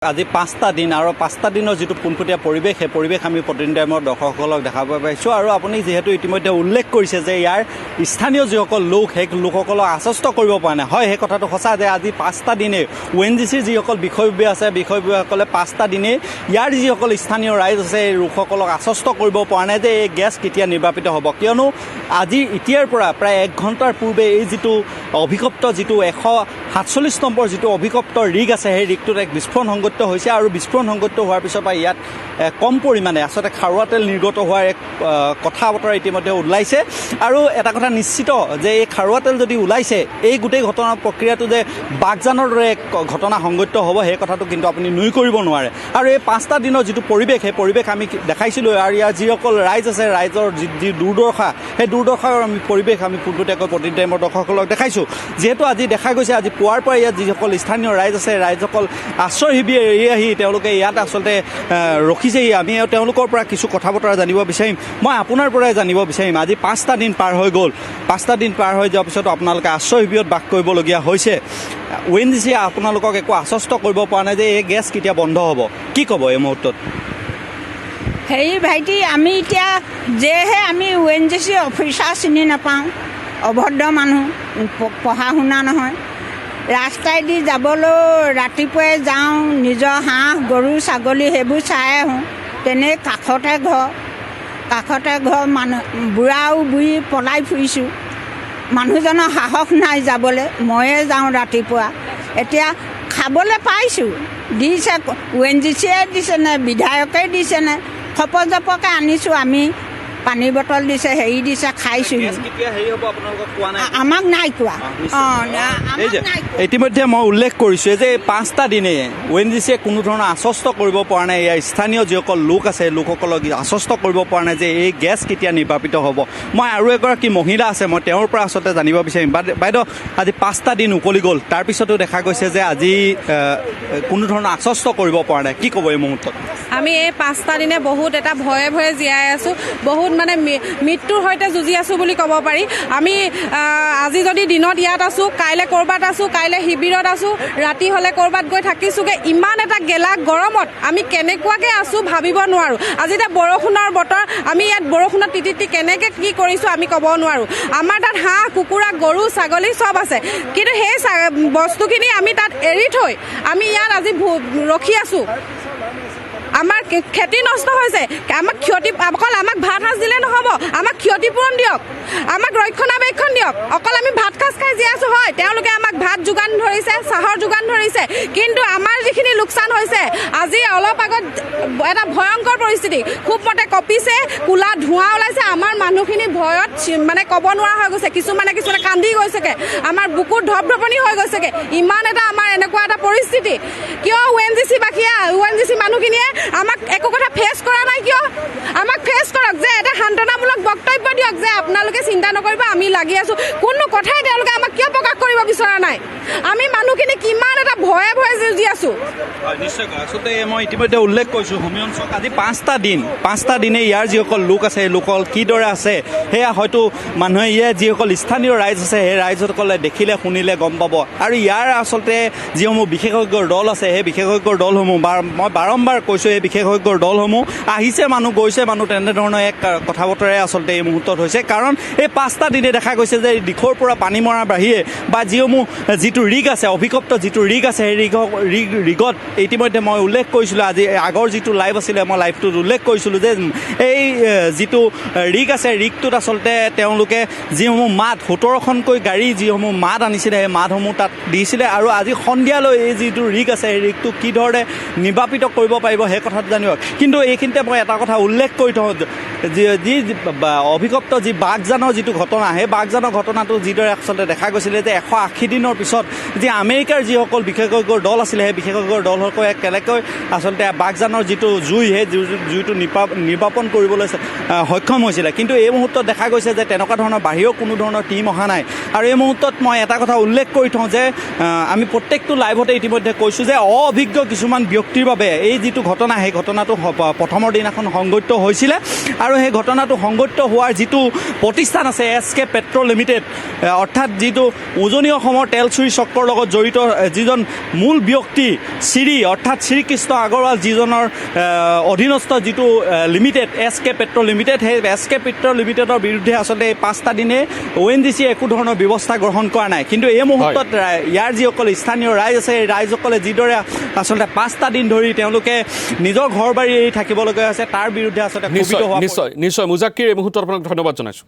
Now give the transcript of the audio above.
আজি 5টা দিন আৰু 5টা দিনৰ যিটো পোনপটীয়া পৰিৱেশ সেই পৰিৱেশ আমি প্ৰতিদিন টাইমত দৰ্শকসকলক দেখাব পাইছোঁ আৰু আপুনি যিহেতু ইতিমধ্যে উল্লেখ কৰিছে যে ইয়াৰ স্থানীয় যিসকল লোক সেই লোকসকলক আশ্বস্ত কৰিব পৰা নাই হয় সেই কথাটো সঁচা যে আজি 5টা দিনে ONGCৰ যিসকল বিষয়ববীয়া আছে বিষয়ববীয়াসকলে 5টা দিনে ইয়াৰ যিসকল স্থানীয় ৰাইজ আছে এই লোকসকলক আশ্বস্ত কৰিব পৰা নাই যে এই গেছ কেতিয়া নিৰ্বাপিত হ'ব কিয়নো আজি এতিয়াৰ পৰা প্ৰায় 1 ঘণ্টাৰ পূৰ্বে এই যিটো অভিকপ্ত যিটো 147 নম্বৰ যিটো অভিকপ্ত ৰিগ আছে সেই ৰিগটোত এক বিস্ফোৰণ সংঘটিত হৈছে আৰু বিস্ফোৰণ সংঘটিত হোৱাৰ পিছৰ পৰা ইয়াত কম পৰিমাণে আচলতে খাৰুৱা তেল নিৰ্গত হোৱাৰ এক কথা বতৰা ইতিমধ্যে ওলাইছে আৰু এটা কথা নিশ্চিত যে এই খাৰুৱা তেল যদি ওলাইছে এই গোটেই ঘটনাৰ প্ৰক্ৰিয়াটো যে বাগজানৰ দৰে এক ঘটনা সংঘটিত হ'ব সেই কথাটো কিন্তু আপুনি নুই কৰিব নোৱাৰে আৰু এই 5টা দিনৰ যিটো পৰিৱেশ সেই পৰিৱেশ আমি দেখাইছিলোঁ আৰু ইয়াৰ যিসকল ৰাইজ আছে ৰাইজৰ যি দুৰ্দশা সেই দুৰ্দশাৰ আমি পৰিৱেশ আমি পোনপটীয়াকৈ প্ৰতিদিন টাইমৰ দৰ্শকসকলক দেখাইছোঁ যিহেতু আজি দেখা গৈছে আজি পুৱাৰ পৰা ইয়াত যিসকল স্থানীয় ৰাইজ আছে ৰাইজসকল আশ্ৰয় শিবিৰ এৰি আহি তেওঁলোকে ইয়াত আচলতে ৰখিছেহি আমি তেওঁলোকৰ পৰা কিছু কথা বতৰা জানিব বিচাৰিম মই আপোনাৰ পৰাই জানিব বিচাৰিম আজি 5টা দিন পাৰ হৈ গ'ল 5টা দিন পাৰ হৈ যোৱাৰ পিছতো আপোনালোকে আশ্ৰয় শিবিৰত বাস কৰিবলগীয়া হৈছে ONGC আপোনালোকক একো আশ্বস্ত কৰিব পৰা নাই যে এই গেছ কেতিয়া বন্ধ হ'ব কি ক'ব এই মুহূৰ্তত হেৰি ভাইটি আমি এতিয়া যেহে আমি ONGC অফিচাৰ চিনি নাপাওঁ অভদ্ৰ মানুহ পঢ়া শুনা নহয় ৰাস্তাইদি যাবলৈ ৰাতিপুৱাই যাওঁ নিজৰ হাঁহ গৰু ছাগলী সেইবোৰ চাই আহোঁ তেনে কাষতে ঘৰ মানুহ বুঢ়াও বুঢ়ী পলাই ফুৰিছোঁ মানুহজনৰ সাহস নাই যাবলৈ ময়ে যাওঁ ৰাতিপুৱা এতিয়া খাবলৈ পাইছোঁ দিছে ONGCয়ে দিছে নে বিধায়কে দিছে নে খপজপকৈ আনিছোঁ আমি পানী বটল দিছে হেৰি দিছে খাইছোঁ আমাক নাই কোৱা ইতিমধ্যে মই উল্লেখ কৰিছোঁ যে 5টা দিনে ONGCয়ে কোনো ধৰণৰ আশ্বস্ত কৰিব পৰা নাই ইয়াৰ স্থানীয় যিসকল লোক আছে লোকসকলক আশ্বস্ত কৰিব পৰা নাই যে এই গেছ কেতিয়া নিৰ্বাপিত হ'ব মই আৰু এগৰাকী মহিলা আছে মই তেওঁৰ পৰা আচলতে জানিব বিচাৰিম বাইদেউ আজি 5টা দিন উকলি গ'ল তাৰপিছতো দেখা গৈছে যে আজি কোনো ধৰণৰ আশ্বস্ত কৰিব পৰা নাই কি ক'ব এই মুহূৰ্তত আমি এই 5টা দিনে বহুত এটা ভয়ে ভয়ে জীয়াই আছোঁ বহুত মানে মৃত্যুৰ সৈতে যুঁজি আছোঁ বুলি ক'ব পাৰি আমি আজি যদি দিনত ইয়াত আছোঁ কাইলৈ ক'ৰবাত আছোঁ কাইলৈ শিবিৰত আছোঁ ৰাতি হ'লে ক'ৰবাত গৈ থাকিছোঁগৈ ইমান এটা গেলা গৰমত আমি কেনেকুৱাকৈ আছোঁ ভাবিব নোৱাৰোঁ আজি এতিয়া বৰষুণৰ বতৰ আমি ইয়াত বৰষুণত তিতি কেনেকৈ কি কৰিছোঁ আমি ক'ব নোৱাৰোঁ আমাৰ তাত হাঁহ কুকুৰা গৰু ছাগলী চব আছে কিন্তু সেই বস্তুখিনি আমি তাত এৰি থৈ আমি ইয়াত আজি ৰখি আছোঁ আমাৰ খেতি নষ্ট হৈছে আমাক ক্ষতি অকল আমাক ভাত সাজ দিলে নহ'ব আমাক ক্ষতিপূৰণ দিয়ক আমাক ৰক্ষণাবেক্ষণ দিয়ক অকল আমি ভাত সাজ খাই জীয়াই আছোঁ হয় তেওঁলোকে আমাক ভাত যোগান ধৰিছে চাহৰ যোগান ধৰিছে কিন্তু আমাৰ যিখিনি লোকচান হৈছে আজি অলপ আগত এটা ভয়ংকৰ পৰিস্থিতি খুব মতে কঁপিছে কোলা ধোঁৱা ওলাইছে আমাৰ মানুহখিনি ভয়ত মানে ক'ব নোৱাৰা হৈ গৈছে কিছুমানে কান্দি গৈছেগৈ আমাৰ বুকুত ধপধপনি হৈ গৈছেগৈ ইমান এটা আমাৰ এনেকুৱা এটা পৰিস্থিতি কিয় ONGC মানুহখিনিয়ে আমাক একো কথা ফেচ কৰা নাই কিয় আমাক ফেচ কৰক যে এটা সান্তনামূলক বক্তব্য দিয়ক যে আপোনালোকে চিন্তা নকৰিব আমি লাগি আছোঁ কোনো কথাই তেওঁলোকে আমাক কিয় প্ৰকাশ কৰিব বিচৰা নাই আমি মানুহখিনি কিমান এটা ভয়ে ভয়ে যুঁজি আছোঁ নিশ্চয়কৈ আচলতে মই ইতিমধ্যে উল্লেখ কৰিছোঁ হোমিয়ন চক আজি 5টা দিনে ইয়াৰ যিসকল লোক আছে সেই লোকসকল কিদৰে আছে সেয়া হয়তো মানুহে ইয়াৰ যিসকল স্থানীয় ৰাইজ আছে সেই ৰাইজসকলে দেখিলে শুনিলে গম পাব আৰু ইয়াৰ আচলতে যিসমূহ বিশেষজ্ঞৰ দল আছে সেই বিশেষজ্ঞৰ দলসমূহ মই বাৰম্বাৰ কৈছোঁ এই বিশেষজ্ঞৰ দলসমূহ আহিছে মানুহ গৈছে মানুহ তেনেধৰণৰ এক কথা বতৰাই আচলতে এই মুহূৰ্তত হৈছে কাৰণ এই 5টা দিনে দেখা গৈছে যে দিশৰ পৰা পানী মৰাৰ বাহিৰে বা যিটো ৰিগ আছে অভিকপ্ত যিটো ৰিগ আছে সেই ৰিগত ইতিমধ্যে মই উল্লেখ কৰিছিলোঁ আজি আগৰ যিটো লাইভ আছিলে মই লাইভটোত উল্লেখ কৰিছিলোঁ যে এই যিটো ৰিগ আছে ৰিগটোত আচলতে তেওঁলোকে যিসমূহ মাত 17খনকৈ গাড়ী যিসমূহ মাত আনিছিলে সেই মাতসমূহ তাত দিছিলে আৰু আজি সন্ধিয়ালৈ এই যিটো ৰিগ আছে সেই ৰিগটো কি ধৰণে নিৰ্বাপিত কৰিব পাৰিব সেই কথাটো জানিব কিন্তু এইখিনিতে মই এটা কথা উল্লেখ কৰি থওঁ যি অভিকপ্ত যি বাগজানৰ যিটো ঘটনা সেই বাগজানৰ ঘটনাটো যিদৰে আচলতে দেখা গৈছিলে যে 180 দিনৰ পিছত যি আমেৰিকাৰ যিসকল বিশেষজ্ঞৰ দল আছিলে সেই বিশেষজ্ঞৰ দলসকলে কেনেকৈ আচলতে বাগজানৰ যিটো জুই সেই জুইটো নিৰ্বাপন কৰিবলৈ সক্ষম হৈছিলে কিন্তু এই মুহূৰ্তত দেখা গৈছে যে তেনেকুৱা ধৰণৰ বাহিৰৰ কোনো ধৰণৰ টীম অহা নাই আৰু এই মুহূৰ্তত মই এটা কথা উল্লেখ কৰি থওঁ যে আমি প্ৰত্যেকটো লাইভতে ইতিমধ্যে কৈছোঁ যে অভিজ্ঞ কিছুমান ব্যক্তিৰ বাবে এই যিটো ঘটনা সেই ঘটনাটো প্ৰথমৰ দিনাখন সংঘটিত হৈছিলে আৰু আৰু সেই ঘটনাটো সংঘটিত হোৱাৰ যিটো প্ৰতিষ্ঠান আছে SK পেট্ৰ লিমিটেড, অৰ্থাৎ যিটো উজনি অসমৰ তেল চুৰি চক্ৰৰ লগত জড়িত যিজন মূল ব্যক্তি অৰ্থাৎ শ্ৰীকৃষ্ণ আগৰৱাল, যিজনৰ অধীনস্থ যিটো লিমিটেড SK পেট্ৰ লিমিটেড, সেই SK পেট্ৰ লিমিটেডৰ বিৰুদ্ধে আচলতে এই 5টা দিনে ONGC একো ধৰণৰ ব্যৱস্থা গ্ৰহণ কৰা নাই। কিন্তু এই মুহূৰ্তত ইয়াৰ যিসকল স্থানীয় ৰাইজ আছে, এই ৰাইজসকলে যিদৰে আচলতে 5টা দিন ধৰি তেওঁলোকে নিজৰ ঘৰ বাৰী এৰি থাকিবলগীয়া আছে, তাৰ বিৰুদ্ধে আচলতে নিশ্চয় মুজাক্কিৰ, এই মুহূৰ্তত আপোনাক ধন্যবাদ জনাইছোঁ।